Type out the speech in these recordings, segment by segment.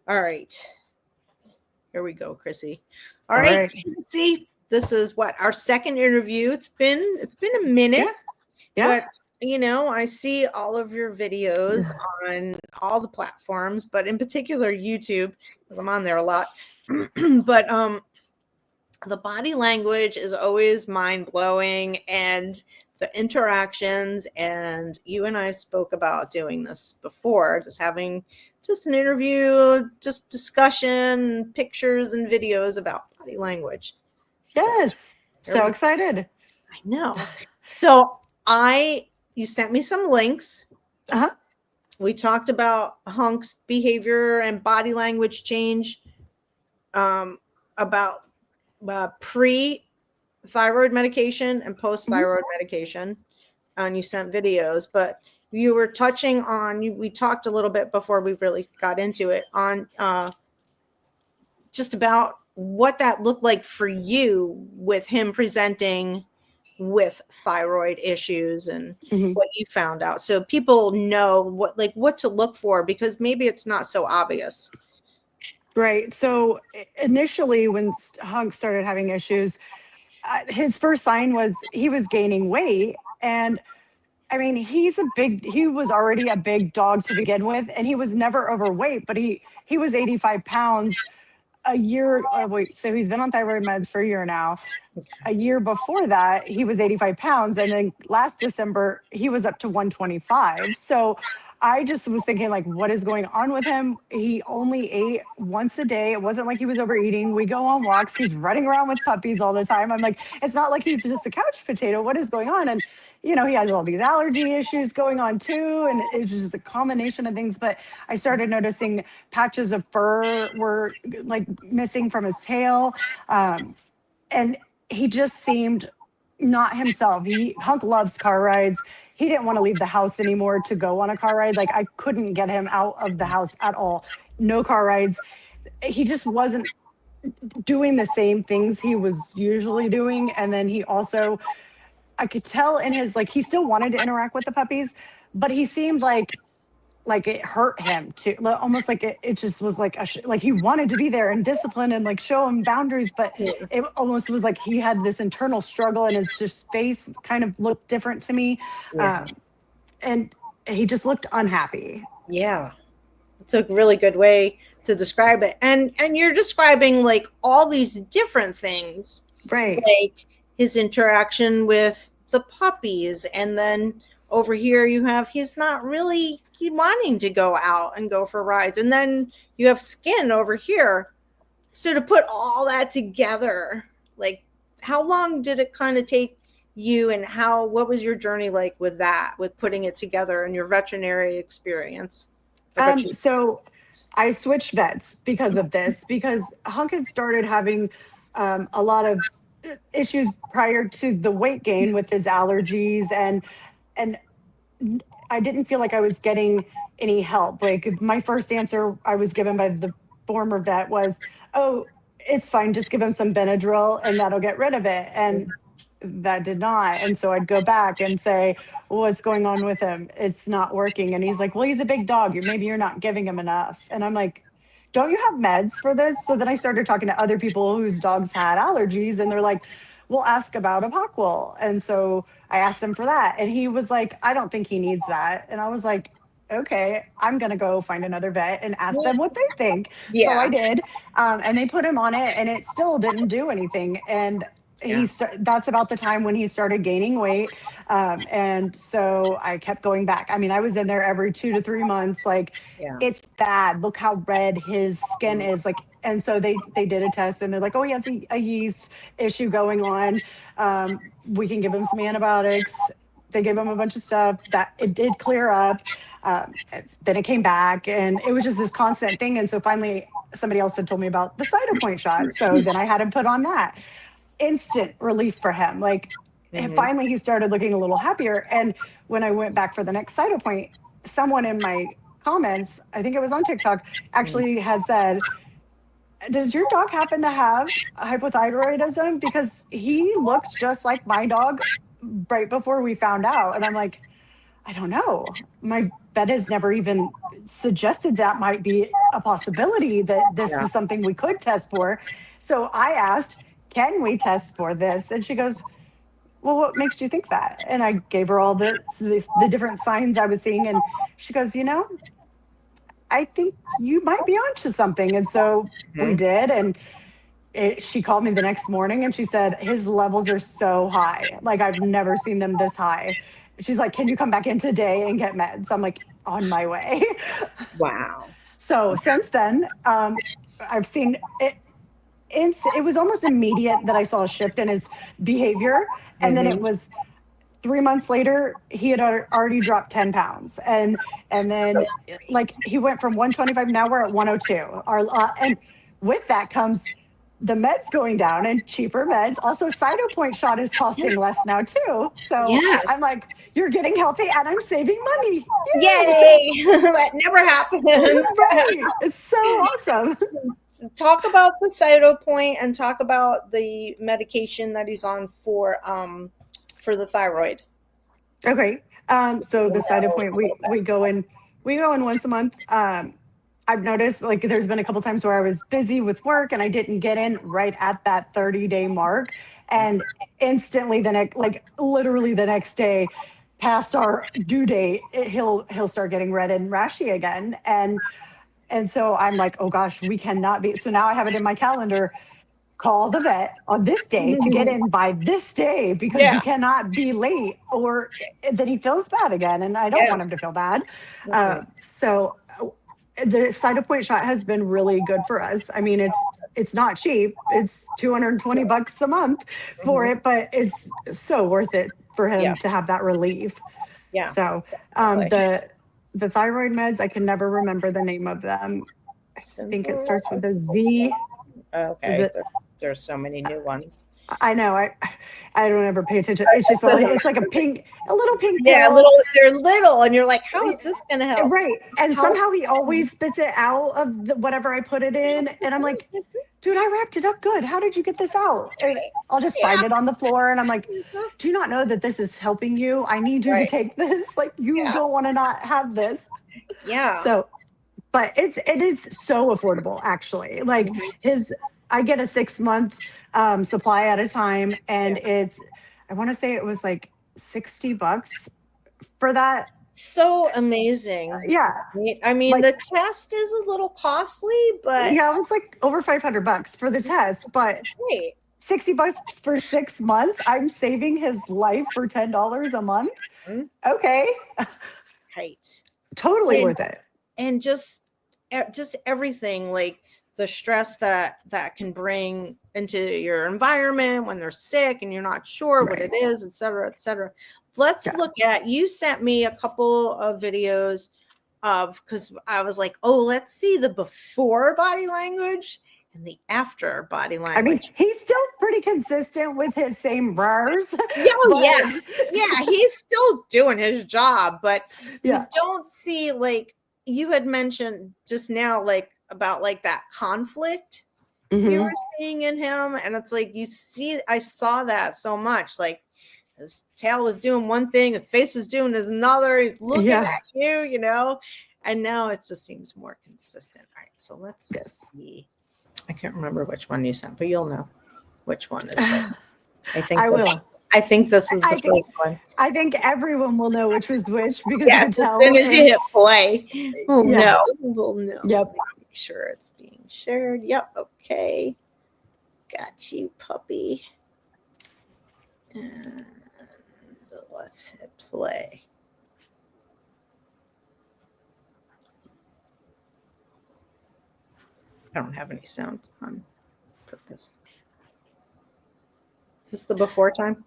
All right. Here we go, Chrissy. All All right, right. Chrissy. This is what our second interview. It's been a minute, Yeah. but I see all of your videos on all the platforms, but in particular YouTube, because I'm on there a lot. But the body language is always mind blowing, and the interactions. And you and I spoke about doing this before, just having just an interview, just discussion, pictures and videos about body language. Yes. So excited. I know. So you sent me some links. Uh-huh. We talked about Hunk's behavior and body language change, about pre-thyroid medication and post-thyroid medication, and you sent videos. But you were touching on, we talked a little bit before we really got into it, on just about what that looked like for you with him presenting with thyroid issues and what you found out, so people know what to look for, because maybe it's not so obvious. Right. So initially, when Hunk started having issues, his first sign was he was gaining weight. And I mean, he was already a big dog to begin with, and he was never overweight, but he was 85 pounds a year. Wait, so he's been on thyroid meds for a year now. A year before that, he was 85 pounds. And then last December, he was up to 125. So I just was thinking, like, what is going on with him? He only ate once a day. It wasn't like he was overeating. We go on walks. He's running around with puppies all the time. I'm like, it's not like he's just a couch potato. What is going on? And, he has all these allergy issues going on too. And it's just a combination of things. But I started noticing patches of fur were like missing from his tail. And he just seemed not himself. Hunk loves car rides. He didn't want to leave the house anymore to go on a car ride. Like, I couldn't get him out of the house at all. No car rides. He just wasn't doing the same things he was usually doing. And then he also, I could tell in his, like, he still wanted to interact with the puppies, but he seemed like it hurt him too, almost like it just was like like he wanted to be there and discipline and like show him boundaries, but it almost was like he had this internal struggle, and his just face kind of looked different to me. And he just looked unhappy. Yeah, it's a really good way to describe it. And you're describing like all these different things, right? Like his interaction with the puppies, and then over here you have he's not really wanting to go out and go for rides, and then you have Skin over here. So to put all that together, like, how long did it kind of take you, and what was your journey like with that, with putting it together and your veterinary experience? So I switched vets because of this, because Hunk had started having a lot of issues prior to the weight gain with his allergies, and I didn't feel like I was getting any help. Like, my first answer I was given by the former vet was, "Oh, it's fine. Just give him some Benadryl and that'll get rid of it." And that did not. And so I'd go back and say, "What's going on with him? It's not working." And he's like, "Well, he's a big dog. Maybe you're not giving him enough." And I'm like, "Don't you have meds for this?" So then I started talking to other people whose dogs had allergies, and they're like, "We'll ask about a Pacwell." And so I asked him for that. And he was like, "I don't think he needs that." And I was like, "Okay, I'm going to go find another vet and ask them what they think." Yeah. So I did. And they put him on it, and it still didn't do anything. And that's about the time when he started gaining weight. And so I kept going back. I mean, I was in there every 2 to 3 months. Like, it's bad. Look how red his skin is. Like, and so they did a test, and they're like, "Oh, he has a yeast issue going on. We can give him some antibiotics." They gave him a bunch of stuff that it did clear up. Then it came back, and it was just this constant thing. And so finally somebody else had told me about the Cytopoint shot. So then I had him put on that. Instant relief for him. Like, and finally he started looking a little happier. And when I went back for the next Cytopoint, someone in my comments, I think it was on TikTok, actually had said, "Does your dog happen to have hypothyroidism? Because he looks just like my dog right before we found out." And I'm like, I don't know. My vet has never even suggested that might be a possibility, that this Yeah. is something we could test for. So I asked, can we test for this? And she goes, well, what makes you think that? And I gave her all the different signs I was seeing. And she goes, I think you might be onto something. And so we Mhm. did. And she called me the next morning and she said, his levels are so high. Like, I've never seen them this high. She's like, can you come back in today and get meds? I'm like, on my way. Wow. So since then, I've seen it. It was almost immediate that I saw a shift in his behavior. And then it Mhm. was 3 months later, he had already dropped 10 pounds. And then like he went from 125, now we're at 102. And with that comes the meds going down and cheaper meds. Also, Cytopoint shot is costing less now too. So I'm Yes. like, you're getting healthy and I'm saving money. Yay! Yay. That never happens. Right. It's so awesome. Talk about the Cytopoint and talk about the medication that he's on for the thyroid. Okay. So the Cytopoint, we go in once a month. I've noticed like there's been a couple times where I was busy with work and I didn't get in right at that 30-day mark. And instantly the next, like literally the next day, past our due date, he'll start getting red and rashy again. And so I'm like, oh gosh, we cannot be. So now I have it in my calendar. Call the vet on this day to get in by this day because Yeah. you cannot be late, or then he feels bad again. And I don't Yeah. want him to feel bad. Mhm. So the Cytopoint shot has been really good for us. I mean, it's not cheap. It's $220 a month for Mhm. it, but it's so worth it for Yeah. him to have that relief. Yeah. So Definitely. the thyroid meds, I can never remember the name of them. I think it starts with a Z. Is Okay. it? There's so many new ones. I know. I don't ever pay attention. It's just like it's like a little pink Yeah, pill. they're little, and you're like, how is this going to help? Right. And How? somehow he always spits it out of whatever I put it in. And I'm like, dude, I wrapped it up good. How did you get this out? And I'll just Yeah. find it on the floor. And I'm like, do you not know that this is helping you? I need you to Right. take this. Like, you Yeah. don't want to not have this. Yeah. So, but it is so affordable, actually. Like I get a 6 month supply at a time. And Yeah. I want to say it was like $60 for that. So amazing. Yeah. Right? I mean, Like, the test is a little costly, but yeah, it was like over $500 for the test, but great. $60 for 6 months. I'm saving his life for $10 a month. Mhm. Okay. Right. Totally And, worth it. and just everything, like the stress that can bring into your environment when they're sick and you're not sure what Right. it is, et cetera, et cetera. Let's Yeah. look at, you sent me a couple of videos because I was like, oh, let's see the before body language and the after body I mean, language. he's still pretty consistent with his same rars, Yeah, oh, but yeah, he's still doing his job, but you yeah. don't see, like you had mentioned just now, like about like that conflict you were Mhm. seeing in him, and it's like I saw that so much, like his tail was doing one thing, his face was doing another, he's looking Yeah. at you, and now it just seems more consistent. All right, so let's Yes. see. I can't remember which one you sent, but you'll know which one is which. I will. I think this is the I think first one. I think everyone will know which was which because you Yes, can as soon tell as you in hit play, we'll yeah. know. We'll know. Yep. Make sure it's being shared. Yep. Okay. Got you, puppy. And let's hit play. I don't have any sound on purpose. Is this the before time?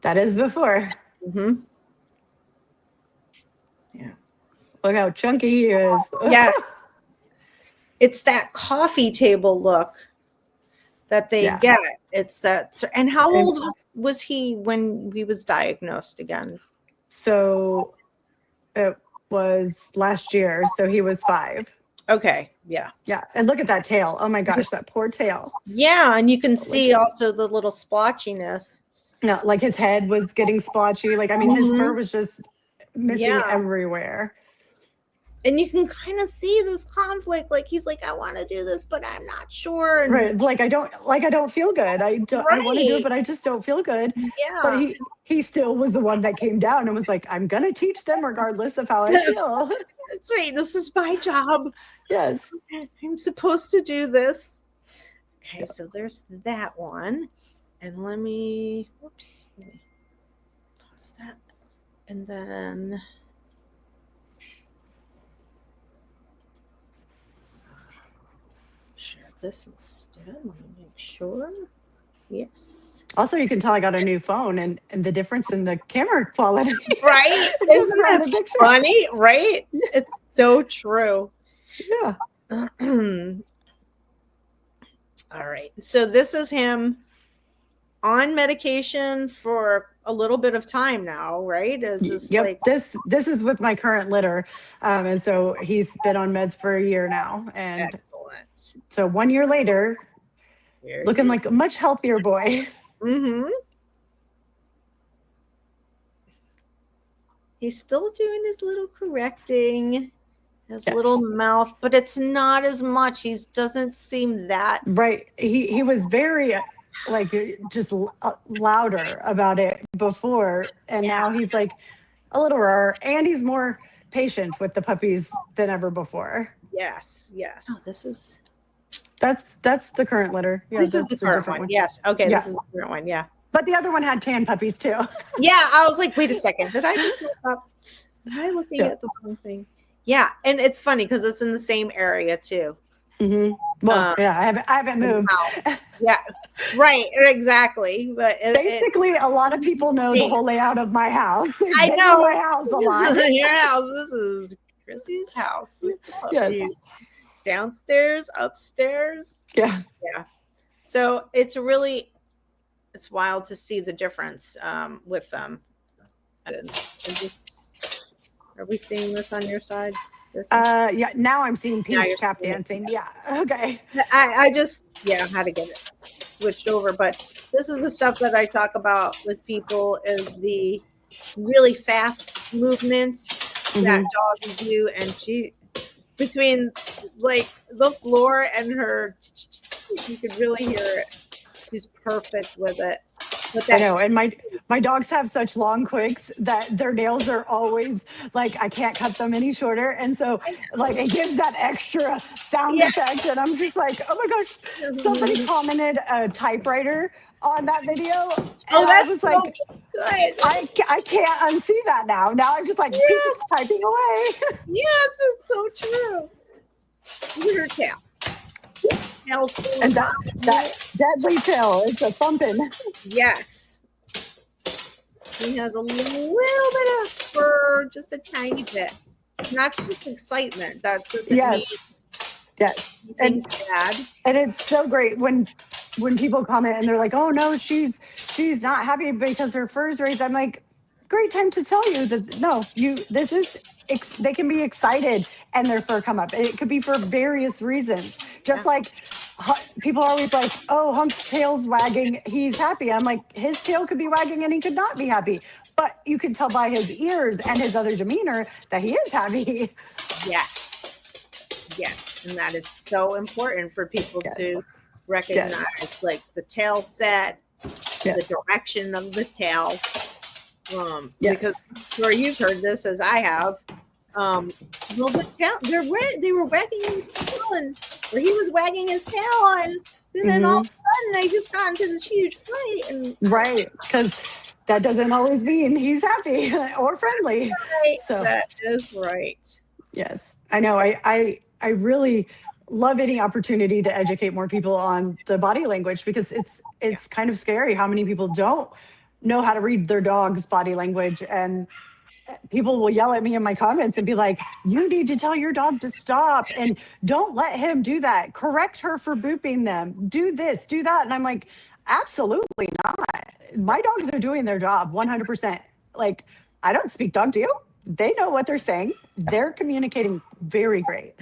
That is before. Mm-hmm. Yeah. Look how chunky he is. Yes. It's that coffee table look that they Yeah. get. It's that. And how And old was he when he was diagnosed again? so it was last year. So he was 5. Okay. Yeah. Yeah. And look at that tail. Oh my gosh, that poor tail. Yeah. And you can see Like, also the little splotchiness. no, like his head was getting splotchy. Like, I mean, his fur was just missing everywhere. And you can kind of see this conflict. Like he's like, I want to do this, but I'm not sure. And right. Like I don't feel good. I want to do it, but I just don't feel good. Yeah. But he still was the one that came down and was like, I'm gonna teach them regardless of how I feel. That's right. This is my job. Yes. I'm supposed to do this. Okay, so there's that one. And let me pause that. And then share this instead. Let me make sure. Yes. Also, you can tell I got a new phone and the difference in the camera quality. Right? Isn't that funny? Right? Yeah. It's so true. Yeah. All right. So this is him on medication for a little bit of time now, right? Is this yep. This is with my current litter. And so he's been on meds for a year now. And excellent. So 1 year later, looking like a much healthier boy. Mm-hmm. He's still doing his little correcting, his little mouth, but it's not as much. He doesn't seem that right. He was very like just louder about it before, and now he's like a little rarer, and he's more patient with the puppies than ever before. Yes. Oh, that's the current litter. Yeah, this is the current one. Yes. Okay, this is the current one. Yeah. But the other one had tan puppies too. Yeah, I was like, wait a second. Did I just mess up? Am I looking at the wrong thing? Yeah, and it's funny because it's in the same area too. Mm-hmm. Well, I haven't moved. Yeah, right, exactly. But basically, a lot of people know the whole layout of my house. I know my house a lot. Your house. This is Chrissy's house. Yes. Downstairs, upstairs. Yeah. So it's wild to see the difference with them. Are we seeing this on your side? Yeah, now I'm seeing peach tap dancing. Yeah. Okay. I just had to get it switched over, but this is the stuff that I talk about with people is the really fast movements that dogs do, and she between like the floor and her, you could really hear it. She's perfect with it. But I know, and my dogs have such long quicks that their nails are always like I can't cut them any shorter, and so like it gives that extra sound effect, and I'm just like, oh my gosh! Somebody commented a typewriter on that video, and I was like, good. I can't unsee that now. Now I'm just like, Peach is typing away. Yes, it's so true. Look at her tail. And that deadly tail, it's a thumping. Yes. He has a little bit of fur, just a tiny bit. Not just excitement. That doesn't mean anything bad. And it's so great when people comment and they're like, oh no, she's not happy because her fur's raised. I'm like, great time to tell you that no, they can be excited and their fur come up. It could be for various reasons. Just like people are always like, oh, Hunk's tail's wagging, he's happy. I'm like, his tail could be wagging and he could not be happy. But you can tell by his ears and his other demeanor that he is happy. Yeah. Yes. And that is so important for people to recognize, like the tail set, the direction of the tail. Because sure you've heard this as I have. Well, the tail, they were wagging his tail, and or he was wagging his tail, and then all of a sudden they just got into this huge fight. And because that doesn't always mean he's happy or friendly. Right. So that is right. Yes, I know. I really love any opportunity to educate more people on the body language because it's kind of scary how many people don't know how to read their dog's body language, and people will yell at me in my comments and be like, you need to tell your dog to stop and don't let him do that. Correct her for booping them. Do this, do that. And I'm like, absolutely not. My dogs are doing their job 100%. Like, I don't speak dog to you. They know what they're saying. They're communicating very great.